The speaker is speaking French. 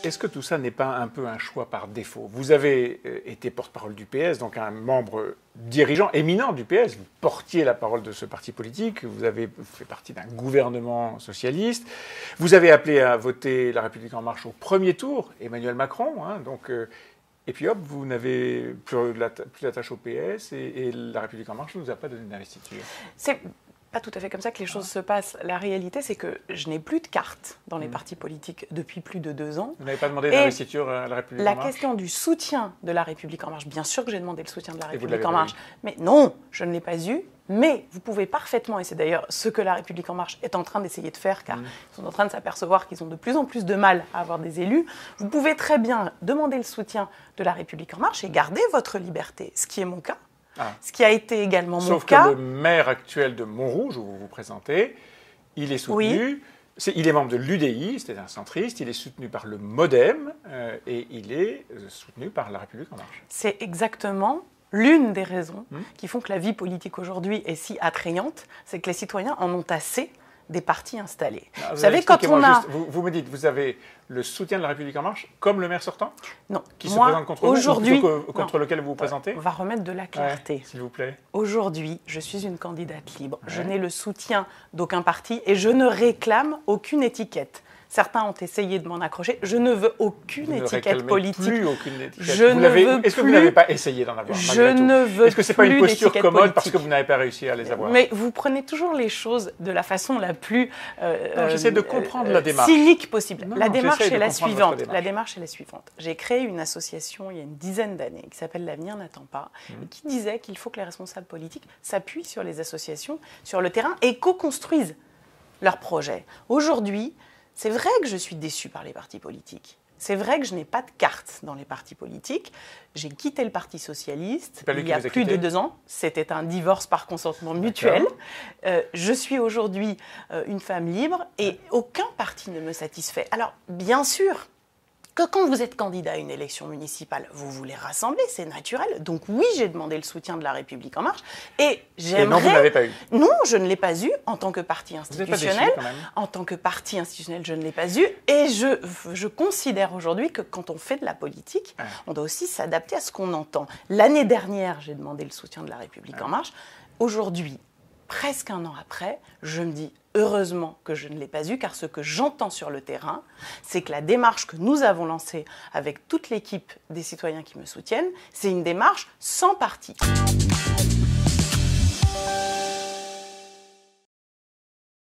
Est-ce que tout ça n'est pas un peu un choix par défaut? Vous avez été porte-parole du PS, donc un membre dirigeant éminent du PS. Vous portiez la parole de ce parti politique. Vous avez fait partie d'un gouvernement socialiste. Vous avez appelé à voter La République En Marche au premier tour, Emmanuel Macron. Et puis hop, vous n'avez plus d'attache au PS et La République En Marche ne vous a pas donné d'investiture. C'est pas tout à fait comme ça que les choses se passent. La réalité, c'est que je n'ai plus de carte dans les partis politiques depuis plus de 2 ans. Vous n'avez pas demandé d'investiture à La République En Marche? La question du soutien de La République En Marche, bien sûr que j'ai demandé le soutien de La République En Marche, mais non, je ne l'ai pas eu. Mais vous pouvez parfaitement, et c'est d'ailleurs ce que La République En Marche est en train d'essayer de faire, car ils sont en train de s'apercevoir qu'ils ont de plus en plus de mal à avoir des élus, vous pouvez très bien demander le soutien de La République En Marche et garder votre liberté, ce qui est mon cas. Ce qui a été également mon cas. Sauf que le maire actuel de Montrouge, où vous vous présentez, il est soutenu, il est membre de l'UDI, c'est un centriste, il est soutenu par le MoDem et il est soutenu par La République En Marche. C'est exactement l'une des raisons qui font que la vie politique aujourd'hui est si attrayante, c'est que les citoyens en ont assez des partis installés. Vous savez, quand on a... Vous me dites, vous avez le soutien de La République En Marche, comme le maire sortant? Non. Qui se présente contre vous, contre lequel vous vous présentez? On va remettre de la clarté. S'il vous plaît. Aujourd'hui, je suis une candidate libre. Je n'ai le soutien d'aucun parti et je ne réclame aucune étiquette. Certains ont essayé de m'en accrocher. Je ne veux aucune étiquette politique. Plus aucune étiquette. Est-ce que vous n'avez pas essayé d'en avoir? Je ne veux plus. Est-ce que c'est pas une posture commode parce que vous n'avez pas réussi à les avoir? Mais vous prenez toujours les choses de la façon la plus j'essaie de comprendre la démarche. Cynique possible. Non, la démarche est la suivante. La démarche est la suivante. J'ai créé une association il y a une dizaine d'années qui s'appelle L'Avenir n'attend pas et qui disait qu'il faut que les responsables politiques s'appuient sur les associations, sur le terrain et co-construisent leurs projets. Aujourd'hui, c'est vrai que je suis déçue par les partis politiques. C'est vrai que je n'ai pas de carte dans les partis politiques. J'ai quitté le Parti socialiste il y a plus de 2 ans. C'était un divorce par consentement mutuel. Je suis aujourd'hui une femme libre et aucun parti ne me satisfait. Alors, bien sûr que quand vous êtes candidat à une élection municipale, vous voulez rassembler, c'est naturel. Donc oui, j'ai demandé le soutien de La République En Marche. Et j'aimerais... non, vous ne l'avez pas eu? Non, je ne l'ai pas eu en tant que parti institutionnel. Vous n'êtes pas déçu, quand même? En tant que parti institutionnel, je ne l'ai pas eu. Et je considère aujourd'hui que quand on fait de la politique, on doit aussi s'adapter à ce qu'on entend. L'année dernière, j'ai demandé le soutien de La République En Marche. Aujourd'hui, presque 1 an après, je me dis heureusement que je ne l'ai pas eu, car ce que j'entends sur le terrain, c'est que la démarche que nous avons lancée avec toute l'équipe des citoyens qui me soutiennent, c'est une démarche sans parti.